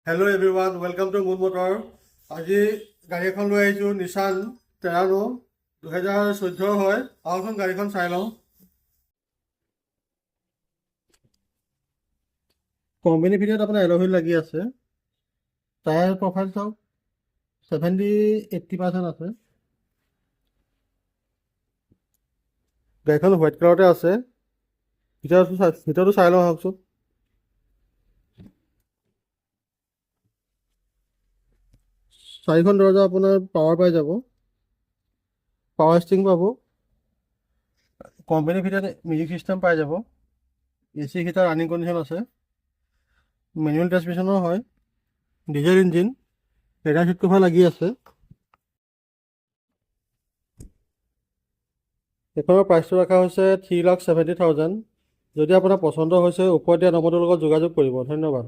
Hello' everyone, welcome to moon motor. আজি গাড়ী এখন লৈ আহিছোঁ, নিছান টেৰানো 2014 হয়। আহকচোন গাড়ীখন চাই লওঁ। কোম্পানী ভিতৰত আপোনাৰ এল'হুইল লাগি আছে। টায়াৰ প্ৰফাইল চাওক, 70-80% আছে। গাড়ীখন হোৱাইট কালাৰতে আছে। ভিতৰতো চাই লওঁ আহকচোন। চাৰিখন দৰজা আপোনাৰ পাৱাৰ পাই যাব, পাৱাৰ ষ্টিং পাব। কোম্পানীৰ ভিতৰত মিউজিক চিষ্টেম পাই যাব। AC হিটাৰ, ৰানিং কণ্ডিশ্যন আছে। মেনুৱেল ট্ৰান্সমিশ্যনৰ হয়, diesel engine, leather seat cover লাগি আছে। এইখনৰ প্ৰাইচটো ৰখা হৈছে 3,70,000। যদি আপোনাৰ পচন্দ হৈছে ওপৰত দিয়া নম্বৰটোৰ লগত যোগাযোগ কৰিব। ধন্যবাদ।